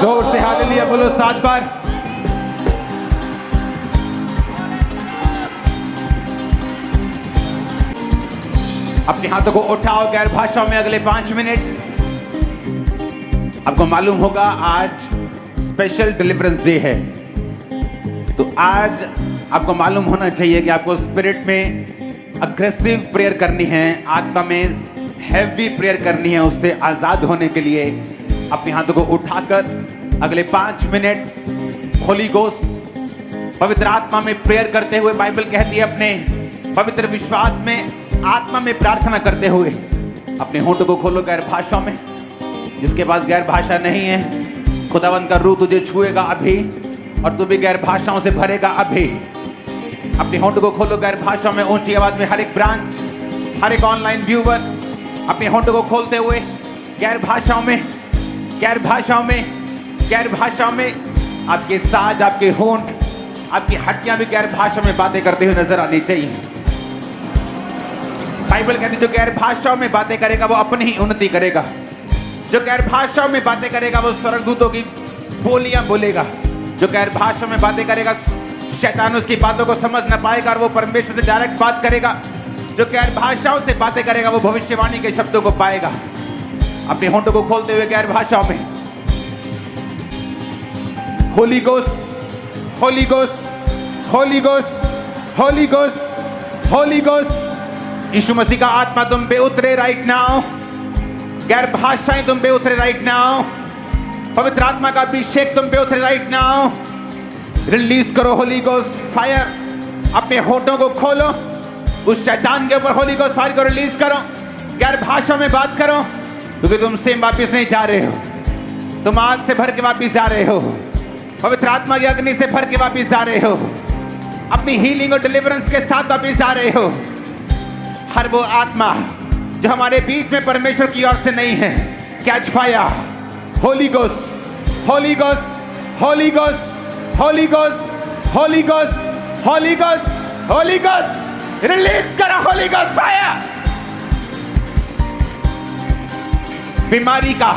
जोर से हालेलुया बोलो 7 बार। अपने हाथों को उठाओ गैर भाषाओं में अगले 5 मिनट। आपको मालूम होगा आज स्पेशल डिलीवरेंस डे है, तो आज आपको मालूम होना चाहिए कि आपको स्पिरिट में अग्रेसिव प्रेयर करनी है, आत्मा में हैवी प्रेयर करनी है। उससे आजाद होने के लिए अपने हाथों को उठाकर अगले 5 मिनट होली गोस्ट पवित्र आत्मा में प्रेयर करते हुए, बाइबल कहती है अपने पवित्र विश्वास में आत्मा में प्रार्थना करते हुए अपने होठों को खोलो गैर भाषाओं में। जिसके पास गैर भाषा नहीं है, खुदावंद का रूह तुझे छुएगा अभी और तू भी गैर भाषाओं से भरेगा अभी। अपने होठों को खोलो गैर भाषाओं में ऊंची आवाज में। हर एक ब्रांच, हर एक ऑनलाइन व्यूवर अपने होठों को खोलते हुए गैर भाषाओं में, गैर भाषाओं में, गैर भाषाओं में। आपके साज, आपके होंठ, आपकी हड्डियां भी गैर भाषा में बातें करते हुए नजर आनी चाहिए। बाइबल कहती है जो गैर भाषाओं में बातें करेगा वो अपनी ही उन्नति करेगा। जो गैर भाषाओं में बातें करेगा वो स्वर्गदूतों की बोलियां बोलेगा। जो गैर भाषा में बातें करेगा शैतान उसकी बातों को समझ ना पाएगा और वो परमेश्वर से डायरेक्ट बात करेगा। जो गैर भाषाओं से बातें करेगा वो भविष्यवाणी के शब्दों को पाएगा। अपने होंठों को खोलते हुए गैर भाषाओं में Holy Ghost, Holy Ghost, Holy Ghost, Holy Ghost, Holy Ghost. Yeshu Masih का आत्मा तुम पे उतरे राइट नाउ। गैर भाषाएं तुम पे उतरे राइट नाउ। पवित्र आत्मा का अभिषेक तुम पे उतरे राइट नाउ। रिलीज करो होली गोस्ट फायर। अपने होठों को खोलो, उस शैतान के ऊपर होली गोस्ट फायर को रिलीज करो। गैर भाषा में बात करो, क्योंकि तुम सेम वापिस नहीं जा रहे हो। तुम आग से भर के वापिस जा रहे हो, पवित्र आत्मा की अग्नि से भर के वापिस जा रहे हो, अपनी हीलिंग और डिलीवरेंस के साथ वापिस जा रहे हो। हर वो आत्मा जो हमारे बीच में परमेश्वर की ओर से नहीं है, catch fire. Holi Ghost, Holy Ghost, Holy Ghost, Holy Ghost, Holy Ghost, Holy Ghost, Holy ghost. Release करो होली गोस्ट फायर। बीमारी का,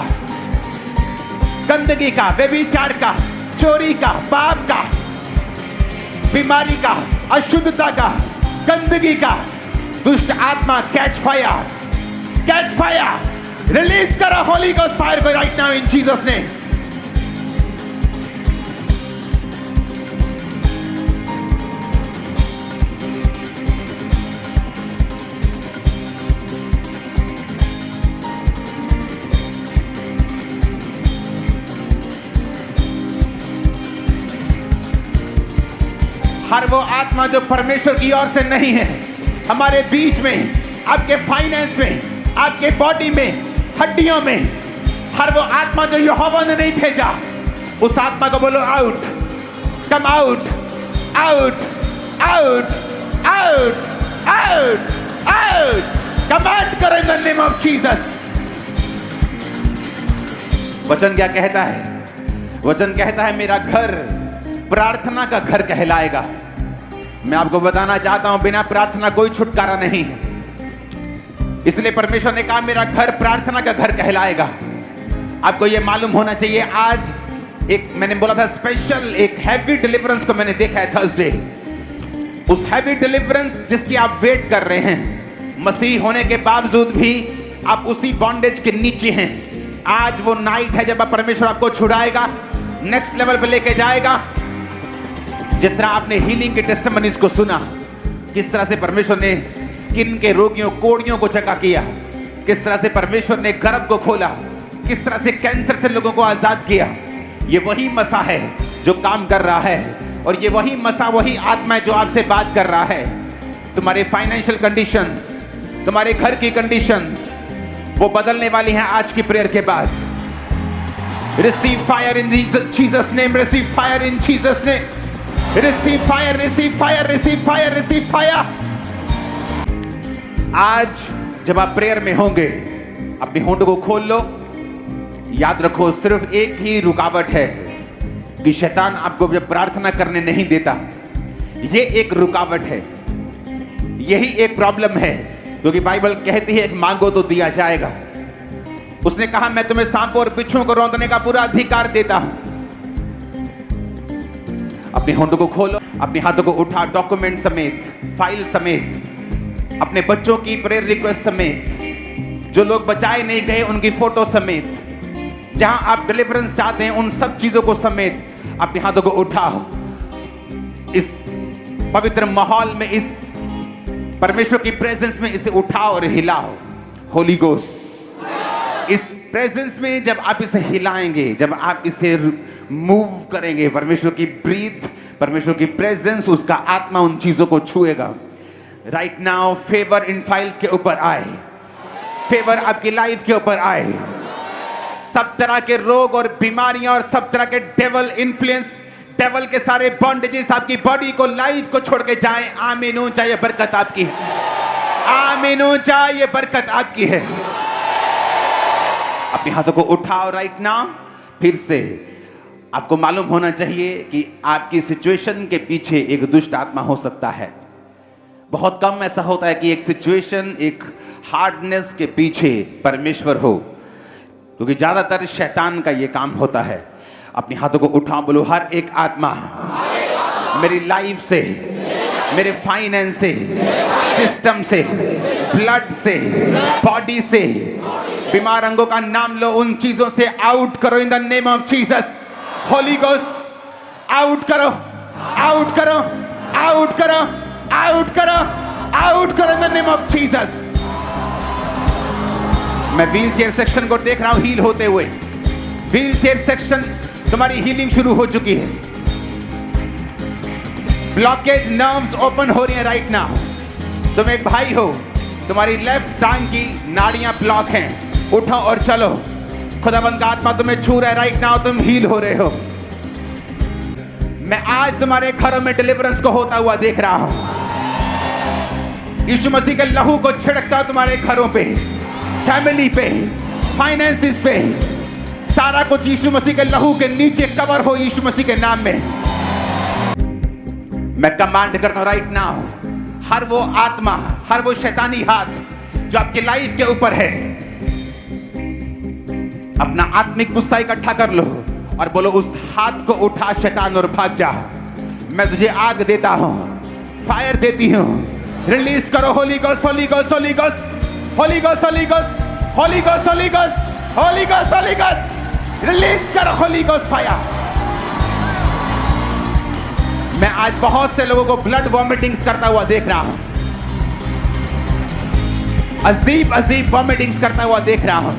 गंदगी का, व्यभिचार का, चोरी का, पाप का, बीमारी का, अशुद्धता का, गंदगी का, दुष्ट आत्मा catch fire, catch fire. Release करो होली गोस्ट फायर को right now in Jesus name. हर वो आत्मा जो परमेश्वर की ओर से नहीं है, हमारे बीच में, आपके फाइनेंस में, आपके बॉडी में, हड्डियों में, हर वो आत्मा जो यहोवा ने नहीं भेजा, उस आत्मा को बोलो out, come out, out, out, out, out, out. Command करो in the name of Jesus. वचन क्या कहता है? वचन कहता है मेरा घर प्रार्थना का घर कहलाएगा। मैं आपको बताना चाहता हूं बिना प्रार्थना कोई छुटकारा नहीं है। इसलिए परमेश्वर ने कहा मेरा घर प्रार्थना का घर कहलाएगा। आपको यह मालूम होना चाहिए आज एक मैंने बोला था स्पेशल एक हैवी डिलीवरेंस को मैंने देखा है थर्सडे। उस हैवी डिलीवरेंस जिसकी आप वेट कर रहे हैं, मसीह होने के बावजूद भी आप उसी बॉन्डेज के नीचे हैं। आज वो नाइट है जब परमेश्वर आपको छुड़ाएगा, नेक्स्ट लेवल पे लेके जाएगा। जिस तरह आपने हीलिंग के टेस्टिमनीज को सुना, किस तरह से परमेश्वर ने स्किन के रोगियों, कोड़ियों को चंगा किया, किस तरह से परमेश्वर ने गर्भ को खोला, किस तरह से कैंसर से लोगों को आजाद किया। ये वही मसा है जो काम कर रहा है, और ये वही मसा, वही आत्मा है जो आपसे बात कर रहा है। तुम्हारे फाइनेंशियल कंडीशंस, तुम्हारे घर की कंडीशंस, वो बदलने वाली हैं आज की प्रेयर के बाद। Receive fire in Jesus name, receive fire in Jesus name. Receive fire, receive fire, receive fire, receive fire। आज जब आप प्रेयर में होंगे, अपने होंठों को खोल लो। याद रखो सिर्फ एक ही रुकावट है कि शैतान आपको जब प्रार्थना करने नहीं देता, ये एक रुकावट है, यही एक प्रॉब्लम है। क्योंकि बाइबल कहती है मांगो तो दिया जाएगा। उसने कहा मैं तुम्हें सांपों और बिच्छुओं को रौंदने का पूरा अधिकार देता हूं। अपने होठों को खोलो, अपने हाथों को उठा, डॉक्यूमेंट समेत, फाइल समेत, अपने बच्चों की प्रेयर रिक्वेस्ट समेत, जो लोग बचाए नहीं गए उनकी फोटो समेत, जहां आप डिलीवरेंस चाहते हैं उन सब चीजों को समेत अपने हाथों को उठाओ। इस पवित्र माहौल में, इस परमेश्वर की प्रेजेंस में इसे उठाओ और हिलाओ। होली गोस्ट, इस प्रेजेंस में जब आप इसे हिलाएंगे, जब आप इसे मूव करेंगे, परमेश्वर की ब्रीथ, परमेश्वर की प्रेजेंस, उसका आत्मा उन चीजों को छुएगा। राइट नाउ फेवर इन फाइल्स के ऊपर आए, फेवर आपकी लाइफ के ऊपर आए। सब तरह के रोग और बीमारियां और सब तरह के डेवल इन्फ्लुएंस, डेवल के सारे बॉन्डेजेस आपकी बॉडी को, लाइफ को छोड़ के जाएं। आमीन हो जाए, बरकत आपकी है। आमीन हो जाए, ये बरकत आपकी है। अपने हाथों को उठाओ राइट नाउ। फिर से आपको मालूम होना चाहिए कि आपकी सिचुएशन के पीछे एक दुष्ट आत्मा हो सकता है। बहुत कम ऐसा होता है कि एक सिचुएशन, एक हार्डनेस के पीछे परमेश्वर हो, क्योंकि ज्यादातर शैतान का यह काम होता है। अपने हाथों को उठाओ, बोलो हर एक आत्मा मेरी लाइफ से, मेरे फाइनेंस से, सिस्टम से, ब्लड से, बॉडी से, बीमार अंगों का नाम लो, उन चीजों से आउट करो in the name of Jesus. Holi ghost out करो, आउट करो, आउट करो, आउट करो, आउट करो in the name of Jesus. मैं व्हील चेयर सेक्शन को देख रहा हूं हील होते हुए। व्हील चेयर सेक्शन, तुम्हारी हीलिंग शुरू हो चुकी है। ब्लॉकेज नर्व्स ओपन हो रही हैं राइट नाउ। तुम एक भाई हो, तुम्हारी लेफ्ट टांग की नाड़ियां ब्लॉक हैं, उठो और चलो। खुदाबंद का आत्मा तुम्हें छू रहा है राइट नाउ, तुम हील हो रहे हो। मैं आज तुम्हारे घरों में डिलीवरेंस को होता हुआ देख रहा हूं। यीशु मसीह के लहू को छिड़कता तुम्हारे घरों पे, फैमिली पे, फाइनेंसिस पे, सारा कुछ यीशु मसीह के लहू के नीचे कवर हो यीशु मसीह के नाम में। मैं कमांड करता हूं राइट नाउ, हर वो आत्मा, हर वो शैतानी हाथ जो आपकी लाइफ के ऊपर है, अपना आत्मिक गुस्सा इकट्ठा कर लो और बोलो उस हाथ को उठा शैतान और भाग जा। मैं तुझे आग देता हूं, फायर देती हूं। रिलीज करो Holy Ghost, Holy Ghost, Holy Ghost, Holy Ghost, Holy Ghost, Holy Ghost, Holy Ghost, Holy Ghost, Holy ghost. Release करो होली गोस्ट फायर। मैं आज बहुत से लोगों को ब्लड वॉमिटिंग्स करता हुआ देख रहा हूं, अजीब अजीब वॉमिटिंग्स करता हुआ देख रहा हूं,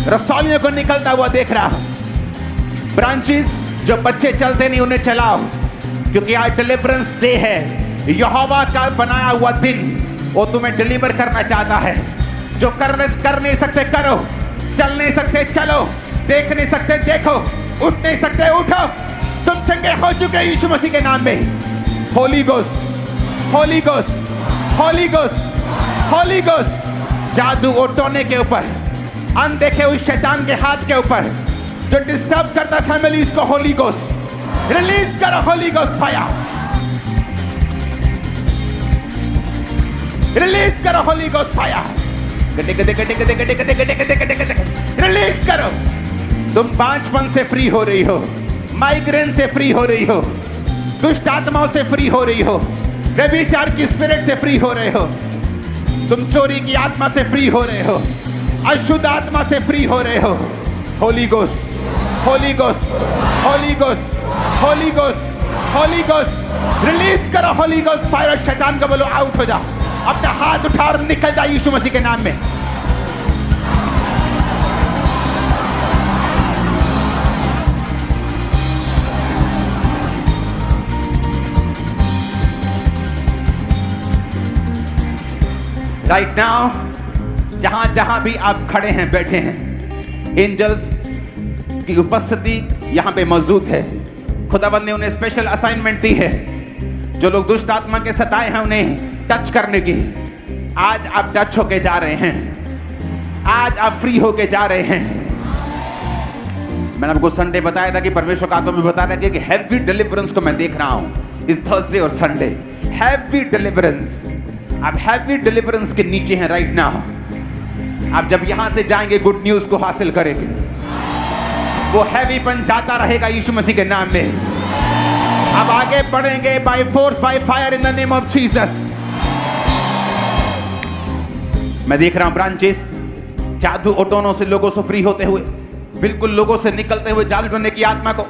रसौलियों को निकलता हुआ देख रहा हूं। ब्रांचेस जो बच्चे चलते नहीं उन्हें चलाओ, क्योंकि आज डिलीवरेंस डे है। यहोवा का बनाया हुआ दिन वो तुम्हें डिलीवर करना चाहता है। जो कर नहीं सकते करो, चल नहीं सकते चलो, देख नहीं सकते देखो, उठ नहीं सकते उठो। तुम चंगे हो चुके यीशु मसीह के नाम में। Holy Ghost, Holy Ghost, Holy Ghost, Holy ghost. जादू और टोने के ऊपर, अनदेखे उस शैतान के हाथ के ऊपर जो डिस्टर्ब करता फैमिलीज को, होली गोस्ट रिलीज करो, होली गोस्ट फायर रिलीज करो, होली गोस्ट फायर रिलीज करो। तुम बांझपन से फ्री हो रही हो, माइग्रेन से फ्री हो रही हो, दुष्ट आत्माओं से फ्री हो रही हो, व्यभिचार की स्पिरिट से फ्री हो रहे हो, तुम चोरी की आत्मा से फ्री हो रहे हो, अशुद्ध आत्मा से फ्री हो रहे हो। Holi Ghost, Holy Ghost, Holy Ghost, Holy Ghost, Holy ghost release करो, होली गोस्ट फायर। शैतान को बोलो आउट हो जा, अपना हाथ उठा और निकल जा यीशु मसीह के नाम में। राइट नाउ जहां जहां भी आप खड़े हैं, बैठे हैं, एंजल्स की उपस्थिति यहां पे मौजूद है। खुदाबंद ने उन्हें स्पेशल असाइनमेंट दी है। जो लोग दुष्ट आत्मा के सताए हैं उन्हें टच करने की, आज आप टच होके जा रहे हैं, आज आप फ्री होके जा रहे हैं। मैंने आपको संडे बताया था कि परमेश्वर का आत्मा में बता रहा है कि हैवी डिलीवरेंस को मैं देख रहा हूं इस थर्सडे और संडे। हैवी डिलीवरेंस, आप हैवी डिलीवरेंस के नीचे हैं राइट नाउ। आप जब यहां से जाएंगे गुड न्यूज को हासिल करेंगे। वो हैवीपन जाता रहेगा यीशु मसीह के नाम में। अब आगे बढ़ेंगे by force by fire in the name of Jesus. मैं देख रहा हूं ब्रांचेस जादू ओटोनो से लोगों से फ्री होते हुए, बिल्कुल लोगों से निकलते हुए जादू टोने की आत्मा को।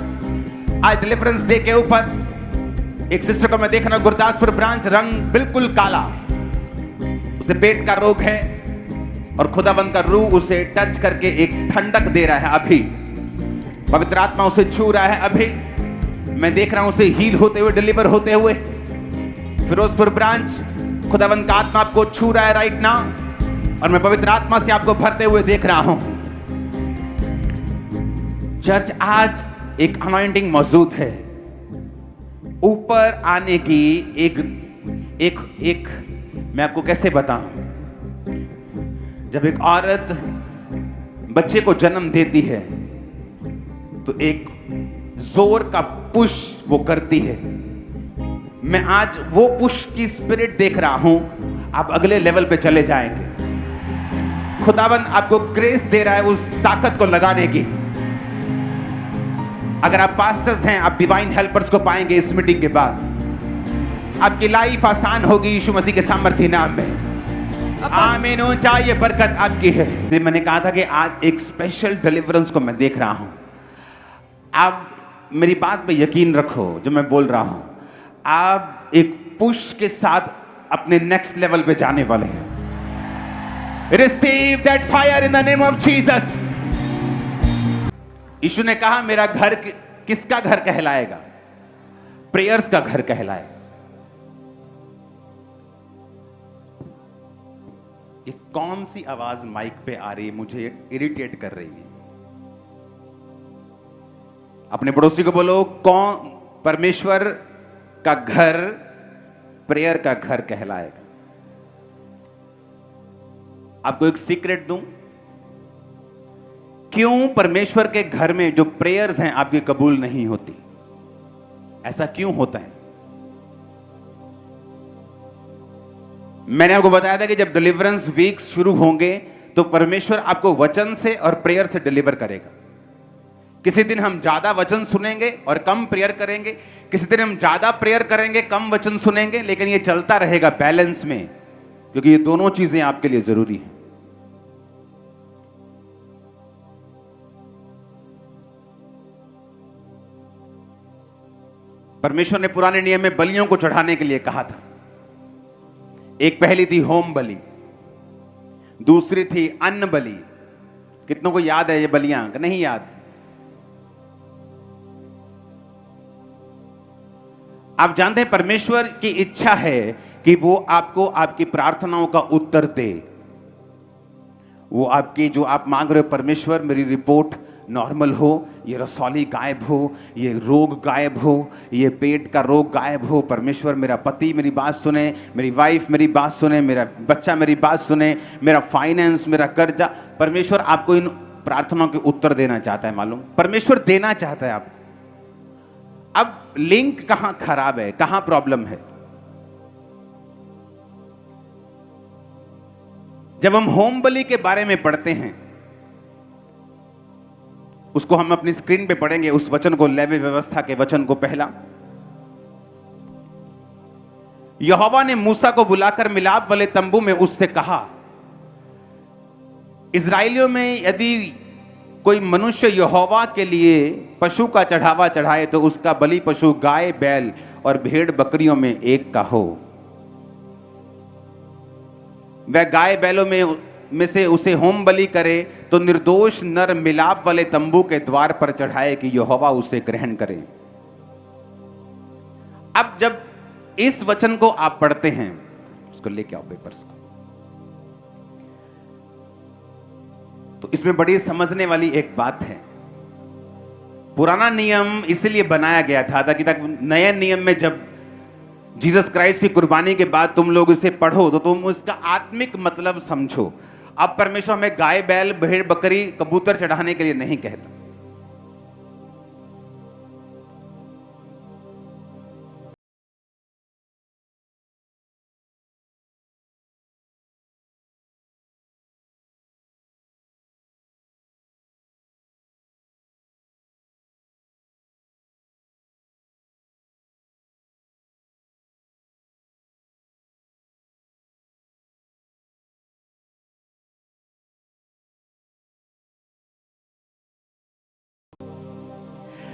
आज डिलीवरेंस डे के ऊपर एक सिस्टर को मैं देख रहा हूं, गुरदासपुर ब्रांच, रंग बिल्कुल काला, उसे पेट का रोग है और खुदाबंद का रूह उसे टच करके एक ठंडक दे रहा है। अभी पवित्र आत्मा उसे छू रहा है। अभी मैं देख रहा हूं उसे हील होते हुए, डिलीवर होते हुए। फिरोजपुर ब्रांच, खुदाबंद का आत्मा आपको छू रहा है राइट नाउ, और मैं पवित्र आत्मा से आपको भरते हुए देख रहा हूं। चर्च, आज एक अनॉइंटिंग मौजूद है ऊपर आने की। एक मैं आपको कैसे बताऊं, जब एक औरत बच्चे को जन्म देती है तो एक जोर का पुश वो करती है। मैं आज वो पुश की स्पिरिट देख रहा हूं। आप अगले लेवल पे चले जाएंगे। खुदाबंद आपको ग्रेस दे रहा है उस ताकत को लगाने की। अगर आप पास्टर्स हैं, आप डिवाइन हेल्पर्स को पाएंगे इस मीटिंग के बाद। आपकी लाइफ आसान होगी यीशु मसीह के सामर्थ्य नाम में। आमीन। चाहिए बरकत आपकी है। मैंने कहा था कि आज एक स्पेशल डिलीवरेंस को मैं देख रहा हूं। आप मेरी बात पे यकीन रखो जो मैं बोल रहा हूं। आप एक पुश के साथ अपने नेक्स्ट लेवल पे जाने वाले हैं। Receive that fire in the name of Jesus. Yeshu ने कहा मेरा घर किसका घर कहलाएगा? प्रेयर्स का घर कहलाएगा। ये कौन सी आवाज माइक पे आ रही है, मुझे इरिटेट कर रही है। अपने पड़ोसी को बोलो, कौन परमेश्वर का घर प्रेयर का घर कहलाएगा। आपको एक सीक्रेट दूं, क्यों परमेश्वर के घर में जो प्रेयर्स हैं आपकी कबूल नहीं होती? ऐसा क्यों होता है? मैंने आपको बताया था कि जब डिलीवरेंस वीक्स शुरू होंगे तो परमेश्वर आपको वचन से और प्रेयर से डिलीवर करेगा। किसी दिन हम ज्यादा वचन सुनेंगे और कम प्रेयर करेंगे, किसी दिन हम ज्यादा प्रेयर करेंगे, कम वचन सुनेंगे, लेकिन ये चलता रहेगा बैलेंस में, क्योंकि ये दोनों चीजें आपके लिए जरूरी हैं। परमेश्वर ने पुराने नियम में बलियों को चढ़ाने के लिए कहा था। एक पहली थी होम बलि, दूसरी थी अन्न बलि। कितनों को याद है ये बलियां? नहीं याद? आप जानते हैं परमेश्वर की इच्छा है कि वो आपको आपकी प्रार्थनाओं का उत्तर दे। वो आपकी जो आप मांग रहे हो, परमेश्वर मेरी रिपोर्ट नॉर्मल हो, ये रसौली गायब हो, ये रोग गायब हो, ये पेट का रोग गायब हो। परमेश्वर मेरा पति मेरी बात सुने, मेरी वाइफ मेरी बात सुने, मेरा बच्चा मेरी बात सुने, मेरा फाइनेंस, मेरा कर्जा। परमेश्वर आपको इन प्रार्थनाओं के उत्तर देना चाहता है। मालूम, परमेश्वर देना चाहता है आपको। अब लिंक कहां खराब है, कहां प्रॉब्लम है? जब हम होम बलि के बारे में पढ़ते हैं, उसको हम अपनी स्क्रीन पे पढ़ेंगे, उस वचन को, लेवी व्यवस्था के वचन को। पहला, यहोवा ने मूसा को बुलाकर मिलाप वाले तंबू में उससे कहा, इजराइलियों में यदि कोई मनुष्य यहोवा के लिए पशु का चढ़ावा चढ़ाए तो उसका बलि पशु गाय, बैल और भेड़ बकरियों में एक का हो। वह गाय बैलों में से उसे होम बलि करे तो निर्दोष नर मिलाप वाले तंबू के द्वार पर चढ़ाए कि यहोवा उसे ग्रहण करे। अब जब इस वचन को आप पढ़ते हैं, उसको लेके आओ पेपर्स को, तो इसमें बड़ी समझने वाली एक बात है। पुराना नियम इसलिए बनाया गया था ताकि नए नियम में जब जीसस क्राइस्ट की कुर्बानी के बाद तुम लोग इसे पढ़ो तो तुम उसका आत्मिक मतलब समझो। अब परमेश्वर हमें गाय, बैल, भेड़, बकरी, कबूतर चढ़ाने के लिए नहीं कहता।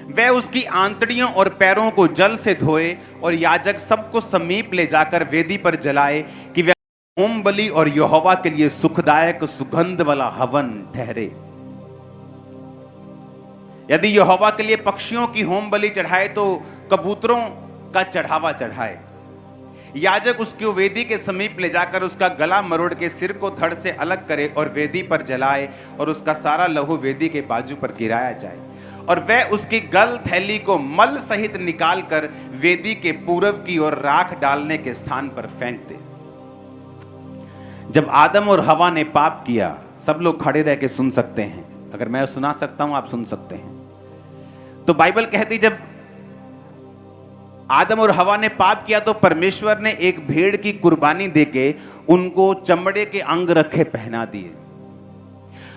वह उसकी आंतड़ियों और पैरों को जल से धोए और याजक सबको समीप ले जाकर वेदी पर जलाए कि वह होम बलि और यहोवा के लिए सुखदायक सुगंध वाला हवन ठहरे। यदि यहोवा के लिए पक्षियों की होम बलि चढ़ाए तो कबूतरों का चढ़ावा चढ़ाए। याजक उसको वेदी के समीप ले जाकर उसका गला मरोड़ के सिर को धड़ से अलग करे और वेदी पर जलाए और उसका सारा लहू वेदी के बाजू पर गिराया जाए और वह उसकी गल थैली को मल सहित निकाल कर वेदी के पूरब की ओर राख डालने के स्थान पर फेंक दे। जब आदम और हवा ने पाप किया, सब लोग खड़े रह के सुन सकते हैं, अगर मैं सुना सकता हूं आप सुन सकते हैं। तो बाइबल कहती जब आदम और हवा ने पाप किया तो परमेश्वर ने एक भेड़ की कुर्बानी देके उनको चमड़े के अंग रखे पहना दिए।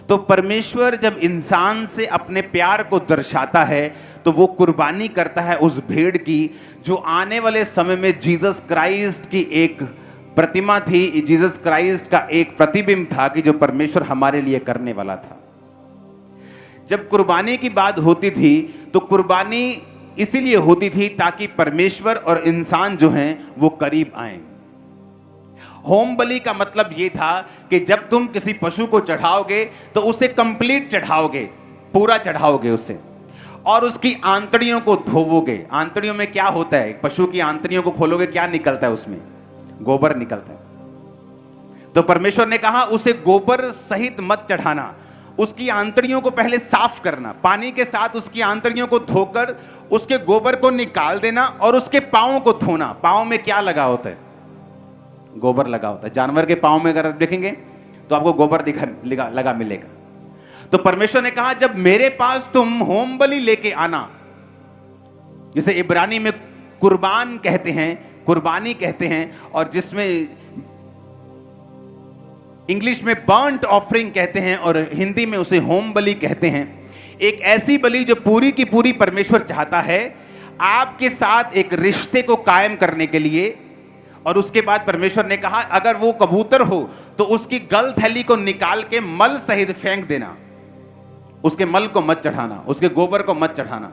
तो परमेश्वर जब इंसान से अपने प्यार को दर्शाता है तो वो कुर्बानी करता है उस भेड़ की, जो आने वाले समय में जीसस क्राइस्ट की एक प्रतिमा थी, जीसस क्राइस्ट का एक प्रतिबिंब था कि जो परमेश्वर हमारे लिए करने वाला था। जब कुर्बानी की बात होती थी तो कुर्बानी इसीलिए होती थी ताकि परमेश्वर और इंसान जो हैं वो करीब आए। होम बलि का मतलब यह था कि जब तुम किसी पशु को चढ़ाओगे तो उसे कंप्लीट चढ़ाओगे, पूरा चढ़ाओगे उसे, और उसकी आंतड़ियों को धोवोगे। आंतड़ियों में क्या होता है? पशु की आंतड़ियों को खोलोगे, क्या निकलता है उसमें? गोबर निकलता है। तो परमेश्वर ने कहा उसे गोबर सहित मत चढ़ाना, उसकी आंतड़ियों को पहले साफ करना, पानी के साथ उसकी आंतड़ियों को धोकर उसके गोबर को निकाल देना और उसके पांवों को धोना। पांव में क्या लगा होता है? गोबर लगा होता है। जानवर के पांव में अगर आप देखेंगे तो आपको गोबर लगा मिलेगा। तो परमेश्वर ने कहा जब मेरे पास तुम होम बलि लेके आना, जिसे इब्रानी में कुर्बान कहते हैं, कुर्बानी कहते हैं, और जिसमें इंग्लिश में बर्न्ट ऑफरिंग कहते हैं और हिंदी में उसे होम बलि कहते हैं। एक ऐसी बलि जो पूरी की पूरी परमेश्वर चाहता है आपके साथ एक रिश्ते को कायम करने के लिए। और उसके बाद परमेश्वर ने कहा अगर वो कबूतर हो तो उसकी गल थैली को निकाल के मल सहित फेंक देना, उसके मल को मत चढ़ाना, उसके गोबर को मत चढ़ाना।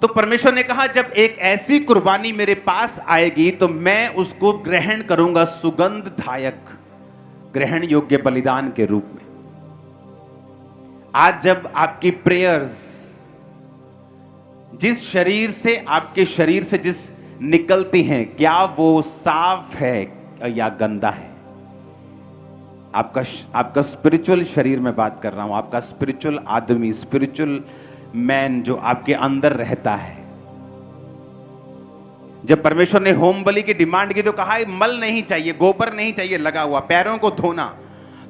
तो परमेश्वर ने कहा जब एक ऐसी कुर्बानी मेरे पास आएगी तो मैं उसको ग्रहण करूंगा सुगंधदायक, ग्रहण योग्य बलिदान के रूप में। आज जब आपकी प्रेयर्स जिस शरीर से, आपके शरीर से जिस निकलती हैं, क्या वो साफ है या गंदा है? आपका स्पिरिचुअल शरीर में बात कर रहा हूं, आपका स्पिरिचुअल आदमी, स्पिरिचुअल मैन जो आपके अंदर रहता है। जब परमेश्वर ने होम बलि की डिमांड की तो कहा मल नहीं चाहिए, गोबर नहीं चाहिए लगा हुआ, पैरों को धोना,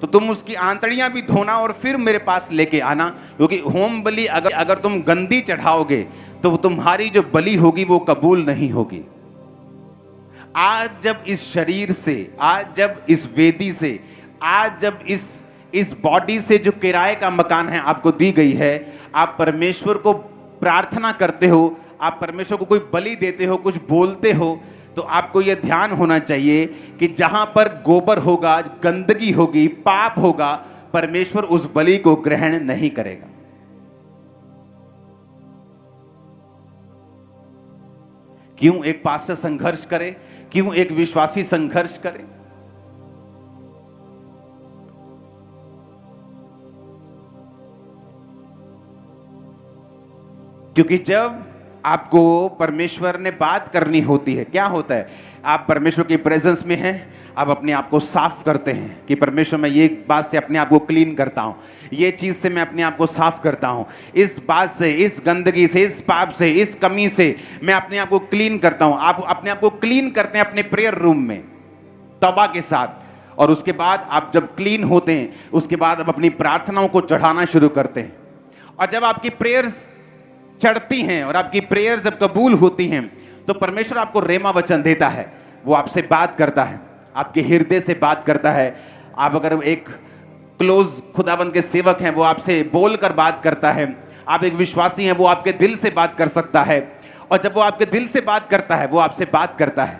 तो तुम उसकी आंतड़ियां भी धोना और फिर मेरे पास लेके आना, क्योंकि होम बलि अगर तुम गंदी चढ़ाओगे तो तुम्हारी जो बलि होगी वो कबूल नहीं होगी। आज जब इस शरीर से, आज जब इस वेदी से, आज जब इस बॉडी से जो किराए का मकान है आपको दी गई है, आप परमेश्वर को प्रार्थना करते हो, आप परमेश्वर को कोई बलि देते हो, कुछ बोलते हो, तो आपको यह ध्यान होना चाहिए कि जहां पर गोबर होगा, गंदगी होगी, पाप होगा, परमेश्वर उस बलि को ग्रहण नहीं करेगा। क्यों एक पास्टर संघर्ष करे? क्यों एक विश्वासी संघर्ष करे? क्योंकि जब आपको परमेश्वर ने बात करनी होती है, क्या होता है? आप परमेश्वर की प्रेजेंस में हैं, आप अपने आप को साफ करते हैं कि परमेश्वर मैं ये बात से अपने आप को क्लीन करता हूं, ये चीज से मैं अपने आप को साफ करता हूं, इस बात से, इस गंदगी से, इस पाप से, इस कमी से मैं अपने आप को क्लीन करता हूं। आप अपने आप को क्लीन करते हैं अपने प्रेयर रूम में तौबा के साथ, और उसके बाद आप जब क्लीन होते हैं उसके बाद आप अपनी प्रार्थनाओं को चढ़ाना शुरू करते हैं। और जब आपकी प्रेयर्स चढ़ती हैं और आपकी प्रेयर जब कबूल होती हैं तो परमेश्वर आपको रेमा वचन देता है, वो आपसे बात करता है, आपके हृदय से बात करता है। आप अगर एक क्लोज खुदाबंद के सेवक हैं, वो आपसे बोलकर बात करता है। आप एक विश्वासी हैं, वो आपके दिल से बात कर सकता है। और जब वो आपके दिल से बात करता है, वो आपसे बात करता है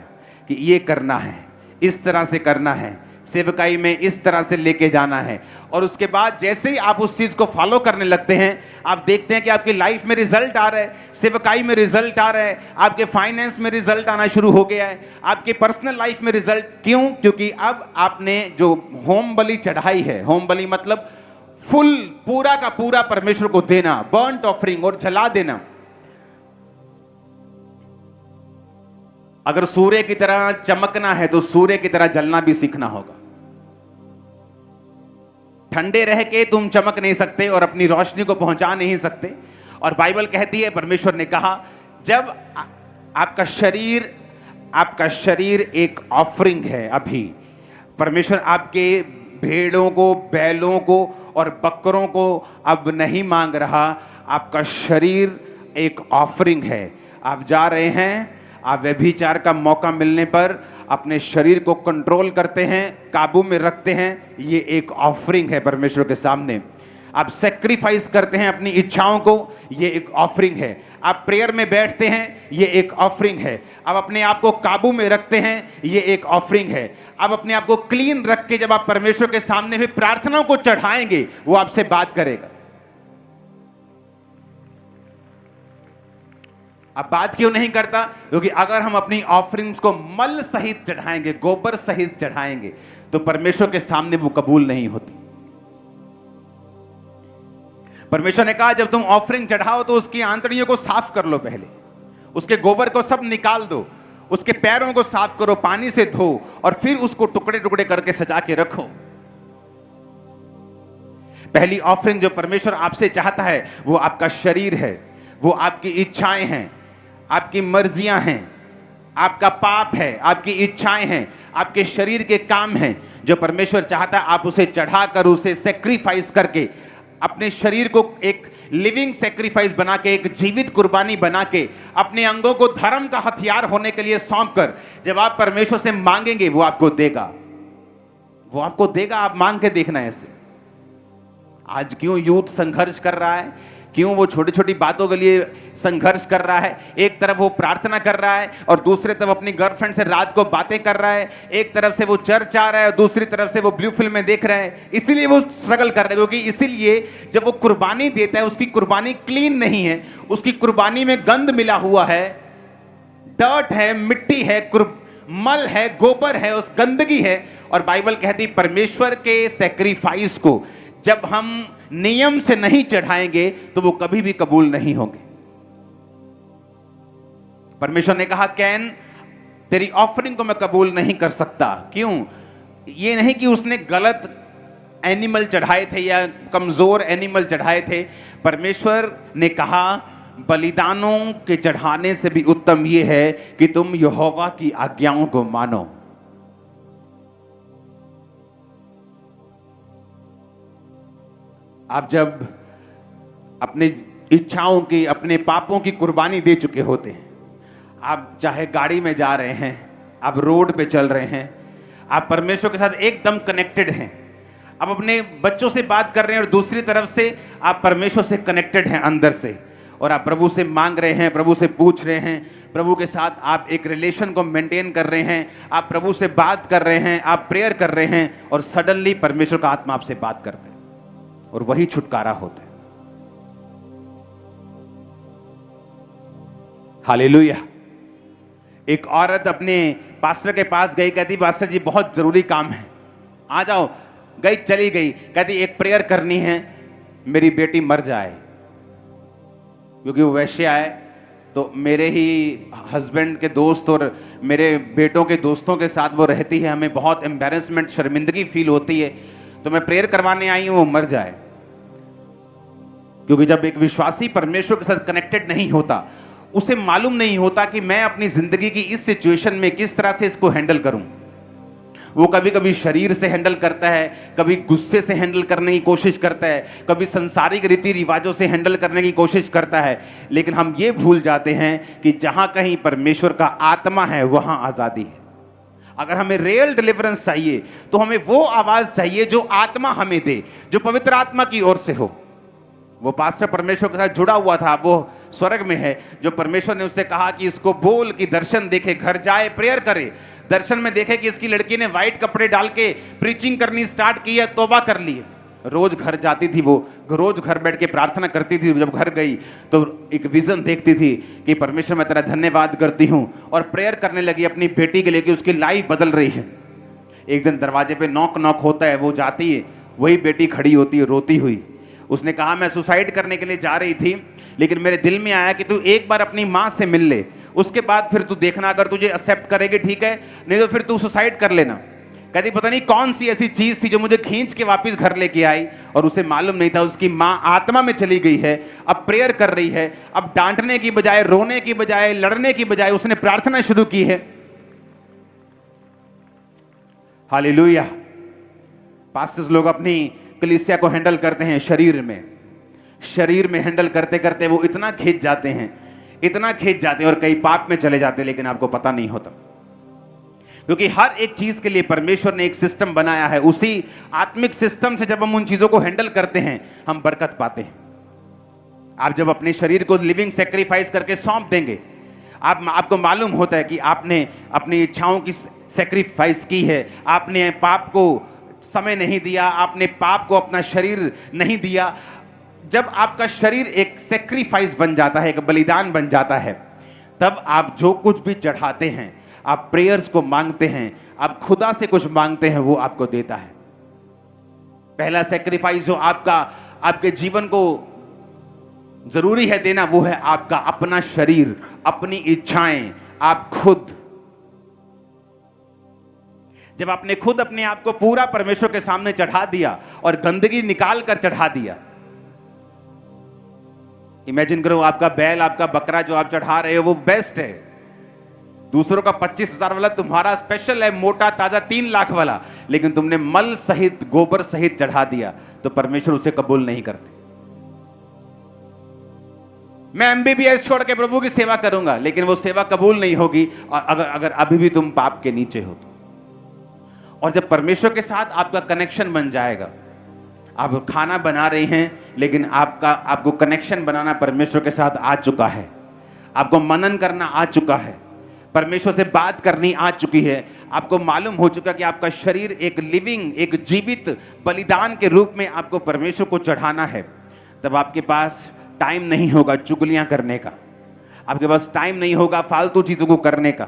कि ये करना है, इस तरह से करना है, सेवकाई में इस तरह से लेके जाना है। और उसके बाद जैसे ही आप उस चीज को फॉलो करने लगते हैं, आप देखते हैं कि आपकी लाइफ में रिजल्ट आ रहा है, सेवकाई में रिजल्ट आ रहा है, आपके फाइनेंस में रिजल्ट आना शुरू हो गया है, आपके पर्सनल लाइफ में रिजल्ट। क्यों? क्योंकि अब आपने जो होम बलि चढ़ाई है, होम बलि मतलब फुल पूरा का पूरा परमेश्वर को देना, बर्न्ट ऑफरिंग और जला देना। अगर सूर्य की तरह चमकना है तो सूर्य की तरह जलना भी सीखना होगा। ठंडे रह के तुम चमक नहीं सकते और अपनी रोशनी को पहुंचा नहीं सकते। और बाइबल कहती है, परमेश्वर ने कहा, जब आपका शरीर एक ऑफरिंग है, अभी परमेश्वर आपके भेड़ों को, बैलों को और बकरों को अब नहीं मांग रहा, आपका शरीर एक ऑफरिंग है। आप जा रहे हैं, आप व्यभिचार का मौका मिलने पर अपने शरीर को कंट्रोल करते हैं, काबू में रखते हैं, ये एक ऑफरिंग है परमेश्वर के सामने। आप सेक्रीफाइस करते हैं अपनी इच्छाओं को, ये एक ऑफरिंग है। आप प्रेयर में बैठते हैं, ये एक ऑफरिंग है। आप अपने आप को काबू में रखते हैं, ये एक ऑफरिंग है। आप अपने आप को क्लीन रख के जब आप परमेश्वर के सामने भी प्रार्थनाओं को चढ़ाएंगे, वो आपसे बात करेगा। अब बात क्यों नहीं करता? क्योंकि अगर हम अपनी ऑफरिंग्स को मल सहित चढ़ाएंगे, गोबर सहित चढ़ाएंगे, तो परमेश्वर के सामने वो कबूल नहीं होती। परमेश्वर ने कहा, जब तुम ऑफरिंग चढ़ाओ तो उसकी आंतड़ियों को साफ कर लो, पहले उसके गोबर को सब निकाल दो, उसके पैरों को साफ करो, पानी से धो, और फिर उसको टुकड़े टुकड़े करके सजा के रखो। पहली ऑफरिंग जो परमेश्वर आपसे चाहता है वो आपका शरीर है, वो आपकी इच्छाएं हैं, आपकी मर्जियां हैं, आपका पाप है, आपकी इच्छाएं हैं, आपके शरीर के काम हैं। जो परमेश्वर चाहता है आप उसे चढ़ाकर, उसे सेक्रीफाइस करके, अपने शरीर को एक लिविंग सेक्रीफाइस बना के, एक जीवित कुर्बानी बना के, अपने अंगों को धर्म का हथियार होने के लिए सौंप कर जब आप परमेश्वर से मांगेंगे, वो आपको देगा, वो आपको देगा। आप मांग के देखना ऐसे। आज क्यों यूथ संघर्ष कर रहा है, क्यों वो छोटी छोटी बातों के लिए संघर्ष कर रहा है? एक तरफ वो प्रार्थना कर रहा है और दूसरी तरफ अपनी गर्लफ्रेंड से रात को बातें कर रहा है। एक तरफ से वो चर्च आ रहा है और दूसरी तरफ से वो ब्लू फिल्में देख रहा है। इसीलिए वो स्ट्रगल कर रहा है, क्योंकि इसीलिए जब वो कुर्बानी देता है, उसकी कुर्बानी क्लीन नहीं है, उसकी कुर्बानी में गंद मिला हुआ है, डर्ट है, मिट्टी है, मल है, गोबर है, उस गंदगी है। और बाइबल कहती परमेश्वर के सैक्रिफाइस को जब हम नियम से नहीं चढ़ाएंगे तो वो कभी भी कबूल नहीं होंगे। परमेश्वर ने कहा, कैन, तेरी ऑफरिंग को मैं कबूल नहीं कर सकता। क्यों? ये नहीं कि उसने गलत एनिमल चढ़ाए थे या कमजोर एनिमल चढ़ाए थे। परमेश्वर ने कहा, बलिदानों के चढ़ाने से भी उत्तम यह है कि तुम यहोवा की आज्ञाओं को मानो। आप जब अपनी इच्छाओं की, अपने पापों की कुर्बानी दे चुके होते हैं, आप चाहे गाड़ी में जा रहे हैं, आप रोड पे चल रहे हैं, आप परमेश्वर के साथ एकदम कनेक्टेड हैं, आप अपने बच्चों से बात कर रहे हैं और दूसरी तरफ से आप परमेश्वर से कनेक्टेड हैं अंदर से, और आप प्रभु से मांग रहे हैं, प्रभु से पूछ रहे हैं, प्रभु के साथ आप एक रिलेशन को मेंटेन कर रहे हैं, आप प्रभु से बात कर रहे हैं, आप प्रेयर कर रहे हैं, और सडनली परमेश्वर का आत्मा आपसे बात करता है और वही छुटकारा होता है। हालेलुया। एक औरत अपने पास्टर के पास गई, कहती, पास्टर जी बहुत जरूरी काम है, आ जाओ। गई, चली गई, कहती एक प्रेयर करनी है, मेरी बेटी मर जाए, क्योंकि वो वैश्या है। तो मेरे ही हस्बैंड के दोस्त और मेरे बेटों के दोस्तों के साथ वो रहती है, हमें बहुत एम्बैरेसमेंट, शर्मिंदगी फील होती है, तो मैं प्रेयर करवाने आई हूं वो मर जाए। क्योंकि जब एक विश्वासी परमेश्वर के साथ कनेक्टेड नहीं होता, उसे मालूम नहीं होता कि मैं अपनी जिंदगी की इस सिचुएशन में किस तरह से इसको हैंडल करूं। वो कभी कभी शरीर से हैंडल करता है, कभी गुस्से से हैंडल करने की कोशिश करता है, कभी संसारिक रीति रिवाजों से हैंडल करने की कोशिश करता है। लेकिन हम ये भूल जाते हैं कि जहां कहीं परमेश्वर का आत्मा है वहां आजादी है। अगर हमें रियल डिलीवरेंस चाहिए तो हमें वो आवाज चाहिए जो आत्मा हमें दे, जो पवित्र आत्मा की ओर से हो। वो पास्टर परमेश्वर के साथ जुड़ा हुआ था, वो स्वर्ग में है, जो परमेश्वर ने उससे कहा कि इसको बोल कि दर्शन देखे, घर जाए, प्रेयर करे, दर्शन में देखे कि इसकी लड़की ने व्हाइट कपड़े डाल के प्रीचिंग करनी स्टार्ट की है, तौबा कर ली। रोज घर जाती थी, वो रोज घर बैठ के प्रार्थना करती थी। जब घर गई तो एक विजन देखती थी कि परमेश्वर मैं तेरा धन्यवाद करती हूं, और प्रेयर करने लगी अपनी बेटी के लिए कि उसकी लाइफ बदल रही है। एक दिन दरवाजे पे नॉक नॉक होता है, वो जाती है, वही बेटी खड़ी होती है रोती हुई। उसने कहा मैं सुसाइड करने के लिए जा रही थी, लेकिन मेरे दिल में आया कि तू एक बार अपनी माँ से मिल ले, उसके बाद फिर तू देखना, अगर तुझे एक्सेप्ट करेगी ठीक है, नहीं तो फिर तू सुसाइड कर लेना। कहती पता नहीं कौन सी ऐसी चीज थी जो मुझे खींच के वापस घर लेके आई, और उसे मालूम नहीं था उसकी माँ आत्मा में चली गई है, अब प्रेयर कर रही है। अब डांटने की बजाय, रोने की बजाय, लड़ने की बजाय उसने प्रार्थना शुरू की है। हालेलुया। पास्टर्स लोग अपनी कलीसिया को हैंडल करते हैं शरीर में हैंडल करते करते वो इतना खींच जाते हैं और कई पाप में चले जाते हैं, लेकिन आपको पता नहीं होता, क्योंकि हर एक चीज के लिए परमेश्वर ने एक सिस्टम बनाया है। उसी आत्मिक सिस्टम से जब हम उन चीजों को हैंडल करते हैं, हम बरकत पाते हैं। आप जब अपने शरीर को लिविंग सेक्रीफाइस करके सौंप देंगे, आपको मालूम होता है कि आपने अपनी इच्छाओं की सेक्रीफाइस की है, आपने पाप को समय नहीं दिया, आपने पाप को अपना शरीर नहीं दिया। जब आपका शरीर एक सेक्रीफाइस बन जाता है, एक बलिदान बन जाता है, तब आप जो कुछ भी चढ़ाते हैं, आप प्रेयर्स को मांगते हैं, आप खुदा से कुछ मांगते हैं, वो आपको देता है। पहला सेक्रीफाइस जो आपके जीवन को जरूरी है देना, वो है आपका अपना शरीर, अपनी इच्छाएं। आप खुद, जब आपने खुद अपने आप को पूरा परमेश्वर के सामने चढ़ा दिया और गंदगी निकाल कर चढ़ा दिया। इमेजिन करो आपका बैल, आपका बकरा जो आप चढ़ा रहे हो वो बेस्ट है, दूसरों का 25,000 वाला तुम्हारा स्पेशल है, मोटा ताजा 3 लाख वाला, लेकिन तुमने मल सहित, गोबर सहित चढ़ा दिया, तो परमेश्वर उसे कबूल नहीं करते। मैं MBBS छोड़ के प्रभु की सेवा करूंगा, लेकिन वो सेवा कबूल नहीं होगी अगर अभी भी तुम पाप के नीचे हो तो। और जब परमेश्वर के साथ आपका कनेक्शन बन जाएगा, आप खाना बना रहे हैं, लेकिन आपको कनेक्शन बनाना परमेश्वर के साथ आ चुका है, आपको मनन करना आ चुका है, परमेश्वर से बात करनी आ चुकी है, आपको मालूम हो चुका कि आपका शरीर एक लिविंग, एक जीवित बलिदान के रूप में आपको परमेश्वर को चढ़ाना है, तब आपके पास टाइम नहीं होगा चुगलियां करने का, आपके पास टाइम नहीं होगा फालतू चीजों को करने का।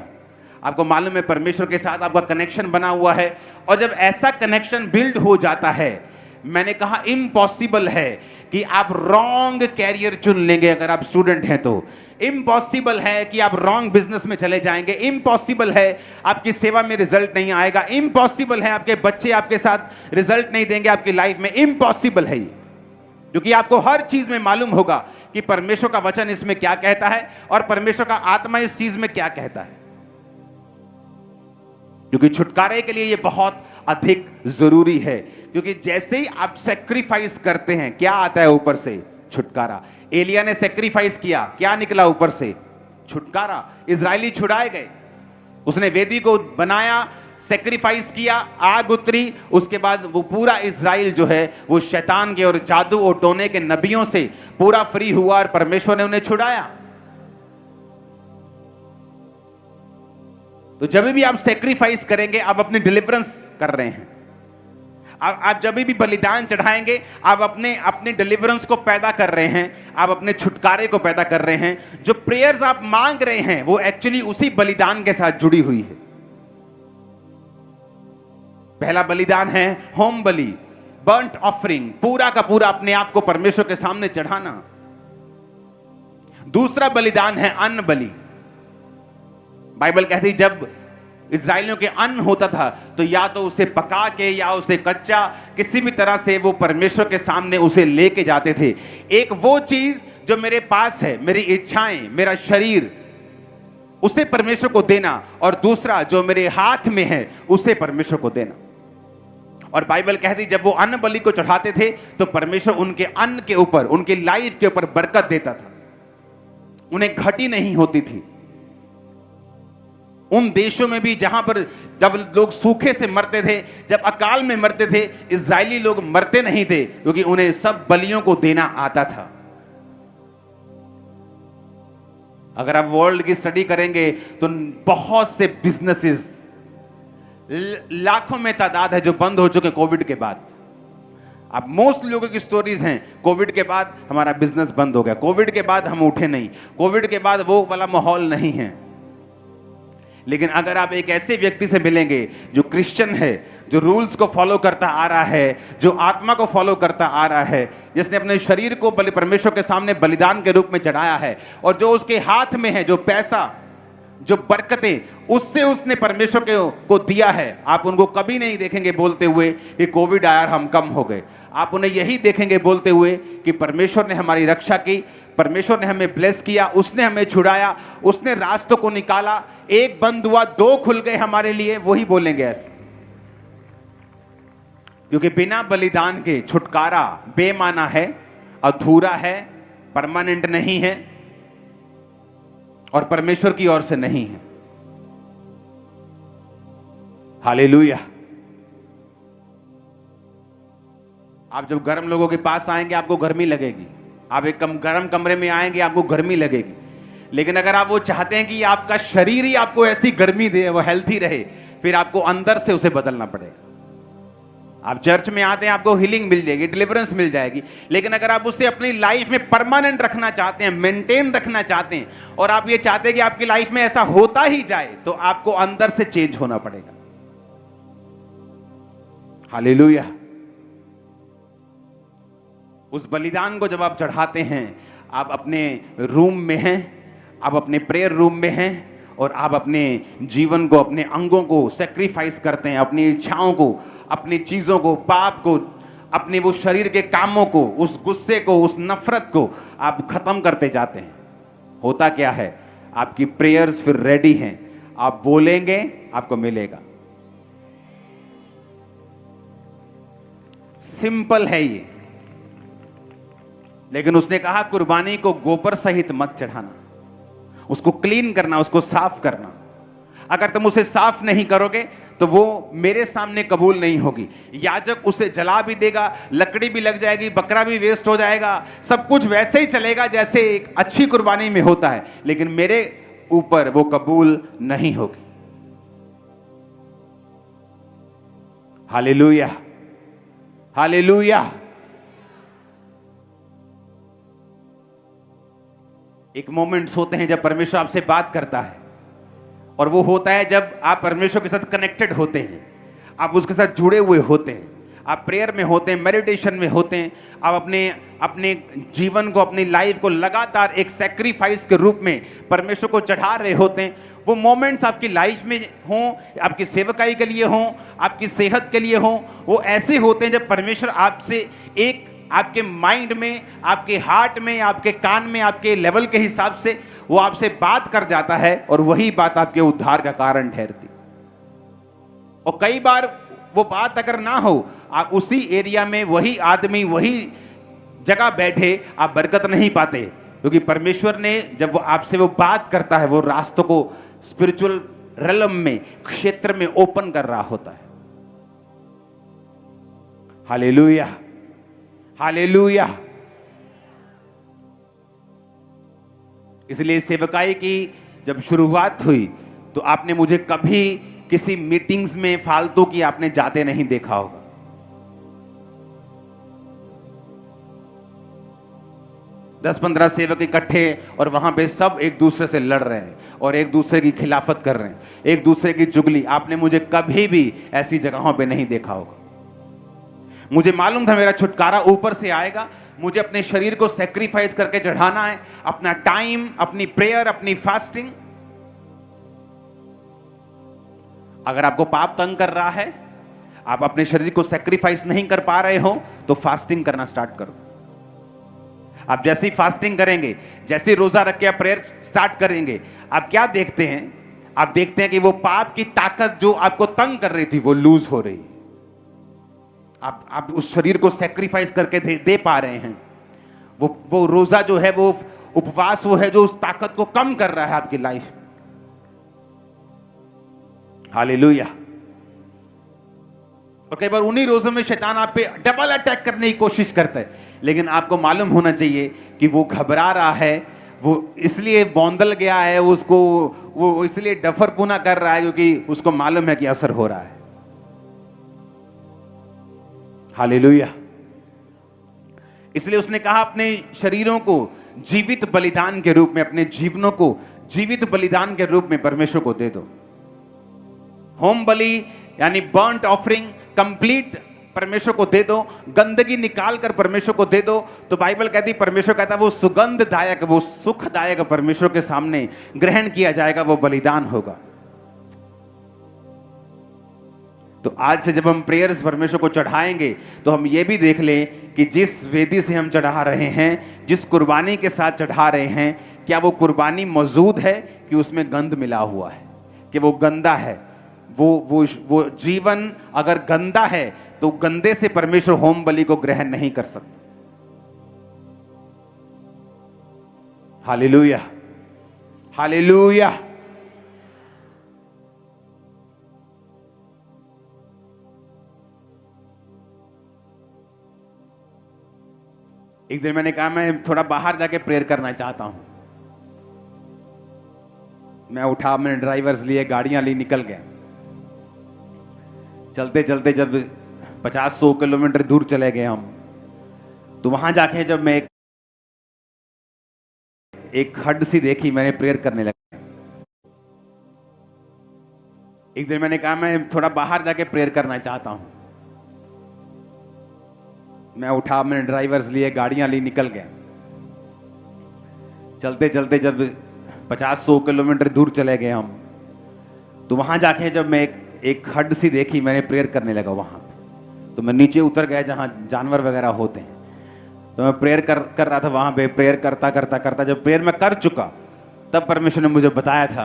आपको मालूम है परमेश्वर के साथ आपका कनेक्शन बना हुआ है, और जब ऐसा कनेक्शन बिल्ड हो जाता है, मैंने कहा इम्पॉसिबल है कि आप रॉन्ग कैरियर चुन लेंगे। अगर आप स्टूडेंट हैं तो इम्पॉसिबल है कि आप रॉन्ग बिजनेस में चले जाएंगे, इम्पॉसिबल है आपकी सेवा में रिजल्ट नहीं आएगा, इम्पॉसिबल है आपके बच्चे आपके साथ रिजल्ट नहीं देंगे आपकी लाइफ में, इम्पॉसिबल है, क्योंकि आपको हर चीज में मालूम होगा कि परमेश्वर का वचन इसमें क्या कहता है और परमेश्वर का आत्मा इस चीज में क्या कहता है। क्योंकि छुटकारे के लिए ये बहुत अधिक जरूरी है, क्योंकि जैसे ही आप सेक्रीफाइस करते हैं, क्या आता है ऊपर से? छुटकारा। एलिया ने सेक्रीफाइस किया, क्या निकला ऊपर से? छुटकारा। इजरायली छुड़ाए गए, उसने वेदी को बनाया, सेक्रीफाइस किया, आग उतरी, उसके बाद वो पूरा इजराइल जो है वो शैतान के और जादू और टोने के नबियों से पूरा फ्री हुआ और परमेश्वर ने उन्हें छुड़ाया। तो जब भी आप सेक्रीफाइस करेंगे, आप अपनी डिलीवरेंस कर रहे हैं। आप जब भी बलिदान चढ़ाएंगे, आप अपने डिलीवरेंस को पैदा कर रहे हैं, आप अपने छुटकारे को पैदा कर रहे हैं। जो प्रेयर्स आप मांग रहे हैं वो एक्चुअली उसी बलिदान के साथ जुड़ी हुई है। पहला बलिदान है होम बलि, बर्ंट ऑफरिंग, पूरा का पूरा अपने आप को परमेश्वर के सामने चढ़ाना। दूसरा बलिदान है अन्न बलि। बाइबल कहती है जब इजराइलियों के अन्न होता था तो या तो उसे पका के या उसे कच्चा, किसी भी तरह से वो परमेश्वर के सामने उसे लेके जाते थे। एक वो चीज जो मेरे पास है, मेरी इच्छाएं, मेरा शरीर, उसे परमेश्वर को देना, और दूसरा जो मेरे हाथ में है उसे परमेश्वर को देना। और बाइबल कहती जब वो अन्न बलि को चढ़ाते थे तो परमेश्वर उनके अन्न के ऊपर, उनके लाइफ के ऊपर बरकत देता था, उन्हें घटी नहीं होती थी। उन देशों में भी जहां पर जब लोग सूखे से मरते थे, जब अकाल में मरते थे, इजरायली लोग मरते नहीं थे, क्योंकि उन्हें सब बलियों को देना आता था। अगर आप वर्ल्ड की स्टडी करेंगे तो बहुत से बिजनेसेस लाखों में तादाद है जो बंद हो चुके कोविड के बाद। अब मोस्ट लोगों की स्टोरीज हैं, कोविड के बाद हमारा बिजनेस बंद हो गया, कोविड के बाद हम उठे नहीं, कोविड के बाद वो वाला माहौल नहीं है। लेकिन अगर आप एक ऐसे व्यक्ति से मिलेंगे जो क्रिश्चियन है, जो रूल्स को फॉलो करता आ रहा है, जो आत्मा को फॉलो करता आ रहा है, जिसने अपने शरीर को परमेश्वर के सामने बलिदान के रूप में चढ़ाया है, और जो उसके हाथ में है जो पैसा, जो बरकतें उससे उसने परमेश्वर को दिया है, आप उनको कभी नहीं देखेंगे बोलते हुए कि कोविड आया हम कम हो गए। आप उन्हें यही देखेंगे बोलते हुए कि परमेश्वर ने हमारी रक्षा की, परमेश्वर ने हमें ब्लेस किया, उसने हमें छुड़ाया, उसने रास्तों को निकाला, एक बंद हुआ दो खुल गए हमारे लिए, वही बोलेंगे ऐसे। क्योंकि बिना बलिदान के छुटकारा बेमाना है, अधूरा है, परमानेंट नहीं है और परमेश्वर की ओर से नहीं है। हालेलुया। आप जब गर्म लोगों के पास आएंगे आपको गर्मी लगेगी, आप एक गर्म कमरे में आएंगे आपको गर्मी लगेगी। लेकिन अगर आप वो चाहते हैं कि आपका शरीर ही आपको ऐसी गर्मी दे, वो हेल्थी रहे, फिर आपको अंदर से उसे बदलना पड़ेगा। आप चर्च में आते हैं आपको हीलिंग मिल जाएगी, डिलीवरेंस मिल जाएगी, लेकिन अगर आप उसे अपनी लाइफ में परमानेंट रखना चाहते हैं, मेंटेन रखना चाहते हैं, और आप ये चाहते हैं कि आपकी लाइफ में ऐसा होता ही जाए, तो आपको अंदर से चेंज होना पड़ेगा। हालेलुया। उस बलिदान को जब आप चढ़ाते हैं, आप अपने रूम में हैं, आप अपने प्रेयर रूम में हैं, और आप अपने जीवन को, अपने अंगों को सैक्रिफाइस करते हैं, अपनी इच्छाओं को, अपनी चीजों को, पाप को, अपने वो शरीर के कामों को, उस गुस्से को, उस नफरत को आप खत्म करते जाते हैं। होता क्या है, आपकी प्रेयर्स फिर रेडी हैं, आप बोलेंगे आपको मिलेगा। सिंपल है ये। लेकिन उसने कहा कुर्बानी को गोबर सहित मत चढ़ाना, उसको क्लीन करना, उसको साफ करना। अगर तुम उसे साफ नहीं करोगे तो वो मेरे सामने कबूल नहीं होगी। याजक उसे जला भी देगा, लकड़ी भी लग जाएगी, बकरा भी वेस्ट हो जाएगा, सब कुछ वैसे ही चलेगा जैसे एक अच्छी कुर्बानी में होता है, लेकिन मेरे ऊपर वो कबूल नहीं होगी। Hallelujah, hallelujah. एक मोमेंट्स होते हैं जब परमेश्वर आपसे बात करता है, और वो होता है जब आप परमेश्वर के साथ कनेक्टेड होते हैं, आप उसके साथ जुड़े हुए होते हैं, आप प्रेयर में होते हैं, मेडिटेशन में होते हैं, आप अपने जीवन को, अपनी लाइफ को लगातार एक सैक्रिफाइस के रूप में परमेश्वर को चढ़ा रहे होते हैं। वो मोमेंट्स आपकी लाइफ में हों, आपकी सेवकाई के लिए हों, आपकी सेहत के लिए हों, वो ऐसे होते हैं जब परमेश्वर आपसे एक आपके माइंड में, आपके हार्ट में, आपके कान में, आपके लेवल के हिसाब से वो आपसे बात कर जाता है, और वही बात आपके उद्धार का कारण ठहरती। और कई बार वो बात अगर ना हो, आप उसी एरिया में वही आदमी वही जगह बैठे, आप बरकत नहीं पाते, क्योंकि परमेश्वर ने जब वो आपसे वो बात करता है, वो रास्तों को स्पिरिचुअल रेलम में, क्षेत्र में ओपन कर रहा होता है। Hallelujah, hallelujah. इसलिए सेवकाई की जब शुरुआत हुई तो आपने मुझे कभी किसी मीटिंग्स में फालतू की आपने जाते नहीं देखा होगा। दस 15 सेवक इकट्ठे, और वहां पे सब एक दूसरे से लड़ रहे हैं और एक दूसरे की खिलाफत कर रहे हैं, एक दूसरे की चुगली। आपने मुझे कभी भी ऐसी जगहों पे नहीं देखा होगा। मुझे मालूम था मेरा छुटकारा ऊपर से आएगा, मुझे अपने शरीर को सैक्रिफाइस करके चढ़ाना है, अपना टाइम, अपनी प्रेयर, अपनी फास्टिंग। अगर आपको पाप तंग कर रहा है, आप अपने शरीर को सैक्रिफाइस नहीं कर पा रहे हो, तो फास्टिंग करना स्टार्ट करो। आप जैसे ही फास्टिंग करेंगे, जैसे ही रोजा रख के आप प्रेयर स्टार्ट करेंगे, आप क्या देखते हैं? आप देखते हैं कि वो पाप की ताकत जो आपको तंग कर रही थी वो लूज हो रही है। आप उस शरीर को सैक्रिफाइस करके दे पा रहे हैं। वो रोजा जो है, वो उपवास वो है जो उस ताकत को कम कर रहा है आपकी लाइफ। हालेलुया। और कई बार उन्हीं रोजों में शैतान आप पे डबल अटैक करने की कोशिश करता है, लेकिन आपको मालूम होना चाहिए कि वो घबरा रहा है, वो इसलिए बौंदल गया है, उसको वो इसलिए डफर पुना कर रहा है क्योंकि उसको मालूम है कि असर हो रहा है। हालेलुया। इसलिए उसने कहा अपने शरीरों को जीवित बलिदान के रूप में, अपने जीवनों को जीवित बलिदान के रूप में परमेश्वर को दे दो। होम बलि यानी बर्न्ट ऑफरिंग कंप्लीट परमेश्वर को दे दो, गंदगी निकाल कर परमेश्वर को दे दो। तो बाइबल कहती, परमेश्वर कहता वो सुगंधदायक, वो सुखदायक परमेश्वर के सामने ग्रहण किया जाएगा, वो बलिदान होगा। तो आज से जब हम प्रेयर्स परमेश्वर को चढ़ाएंगे तो हम ये भी देख लें कि जिस वेदी से हम चढ़ा रहे हैं, जिस कुर्बानी के साथ चढ़ा रहे हैं, क्या वो कुर्बानी मौजूद है कि उसमें गंध मिला हुआ है, कि वो गंदा है। वो जीवन अगर गंदा है तो गंदे से परमेश्वर होम बलि को ग्रहण नहीं कर सकता। Hallelujah, hallelujah. एक दिन मैंने कहा मैं थोड़ा बाहर जाके प्रेयर करना चाहता हूं। मैं उठा, मैंने ड्राइवर्स लिए, गाड़ियां ली, निकल गया। चलते चलते जब 50-100 किलोमीटर दूर चले गए हम, तो वहां जाके जब मैं एक खड्ड सी देखी, मैंने प्रेयर करने लगा। एक दिन मैंने कहा मैं थोड़ा बाहर जाके प्रेयर करना चाहता हूं। मैं उठा, मैंने ड्राइवर्स लिए, गाड़ियां ली, निकल गया। चलते चलते जब 50-100 किलोमीटर दूर चले गए हम, तो वहां जाके जब मैं एक खड्ड सी देखी, मैंने प्रेयर करने लगा वहां। तो मैं नीचे उतर गया जहां जानवर वगैरह होते हैं। तो मैं प्रेयर कर रहा था वहां पे। प्रेयर करता करता करता जब प्रेयर मैं कर चुका, तब परमेश्वर ने मुझे बताया था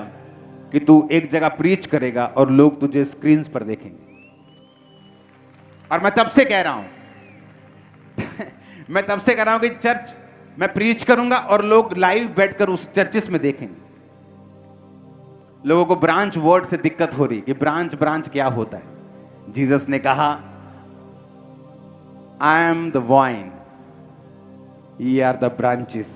कि तू एक जगह प्रीच करेगा और लोग तुझे स्क्रीन्स पर देखेंगे। और मैं तब से कह रहा हूं मैं तब से कह रहा हूं कि चर्च मैं प्रीच करूंगा और लोग लाइव बैठकर उस चर्चिस में देखेंगे। लोगों को ब्रांच वर्ड से दिक्कत हो रही कि ब्रांच क्या होता है। जीसस ने कहा, I am the vine, ye are the branches.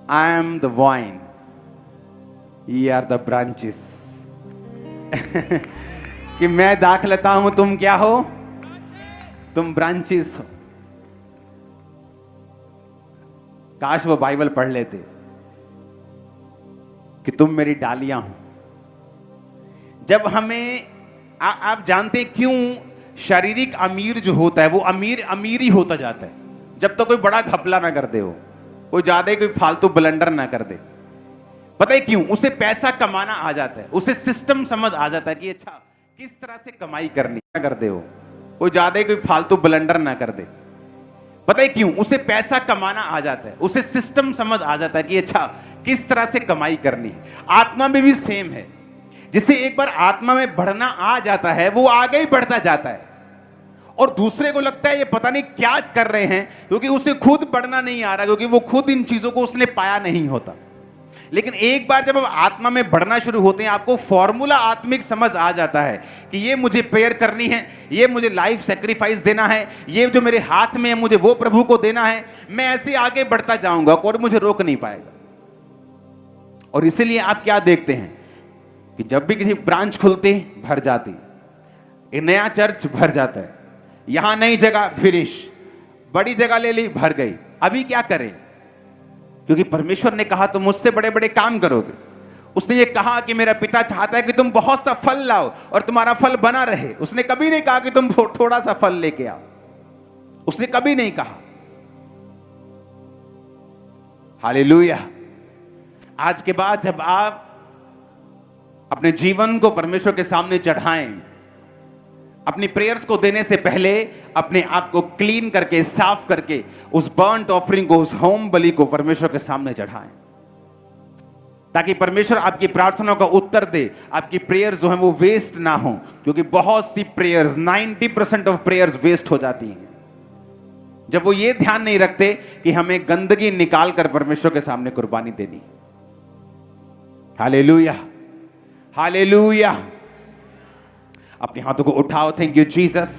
I am the vine, ye are the branches. कि मैं दाखलता हूं, तुम क्या हो? तुम ब्रांचेस हो। काश वो बाइबल पढ़ लेते कि तुम मेरी डालियां हो। जब हमें आप जानते क्यों शारीरिक अमीर जो होता है वो अमीर ही होता जाता है जब तक तो कोई बड़ा घपला ना कर दे, हो कोई ज्यादा कोई फालतू ब्लंडर ना कर दे। पता है क्यों? उसे पैसा कमाना आ जाता है, उसे सिस्टम समझ आ जाता है कि अच्छा किस तरह से कमाई करनी ना कर दे, हो कोई ज्यादा कोई फालतू ब्लंडर ना कर दे। पता है क्यों? उसे पैसा कमाना आ जाता है, उसे सिस्टम समझ आ जाता है कि अच्छा किस तरह से कमाई करनी है। आत्मा में भी सेम है। जिसे एक बार आत्मा में बढ़ना आ जाता है वो आगे ही बढ़ता जाता है, और दूसरे को लगता है ये पता नहीं क्या कर रहे हैं, क्योंकि उसे खुद बढ़ना नहीं आ रहा, क्योंकि वो खुद इन चीजों को उसने पाया नहीं होता। लेकिन एक बार जब आप आत्मा में बढ़ना शुरू होते हैं, आपको फॉर्मूला आत्मिक समझ आ जाता है कि ये मुझे प्रेयर करनी है, ये मुझे लाइफ सेक्रीफाइस देना है, ये जो मेरे हाथ में है मुझे वो प्रभु को देना है। मैं ऐसे आगे बढ़ता जाऊंगा, कोई मुझे रोक नहीं पाएगा। और इसीलिए आप क्या देखते हैं कि जब भी किसी ब्रांच खुलते भर जाती, एक नया चर्च भर जाता है, यहां नई जगह फिनिश, बड़ी जगह ले ली भर गई। अभी क्या करें? क्योंकि परमेश्वर ने कहा तुम मुझसे बड़े बड़े काम करोगे। उसने ये कहा कि मेरा पिता चाहता है कि तुम बहुत सा फल लाओ और तुम्हारा फल बना रहे। उसने कभी नहीं कहा कि तुम थोड़ा सा फल लेके आओ, उसने कभी नहीं कहा। हालेलुया। आज के बाद जब आप अपने जीवन को परमेश्वर के सामने चढ़ाएं, अपनी प्रेयर्स को देने से पहले अपने आप को क्लीन करके, साफ करके उस बर्न्ट ऑफरिंग को, उस होम बलि को परमेश्वर के सामने चढ़ाएं, ताकि परमेश्वर आपकी प्रार्थनाओं का उत्तर दे। आपकी प्रेयर्स जो हैं वो वेस्ट ना हो, क्योंकि बहुत सी प्रेयर्स, 90% ऑफ प्रेयर्स वेस्ट हो जाती हैं जब वो ये ध्यान नहीं रखते कि हमें गंदगी निकाल कर परमेश्वर के सामने कुर्बानी देनी। Hallelujah, hallelujah. अपने हाथों को उठाओ। Thank you Jesus.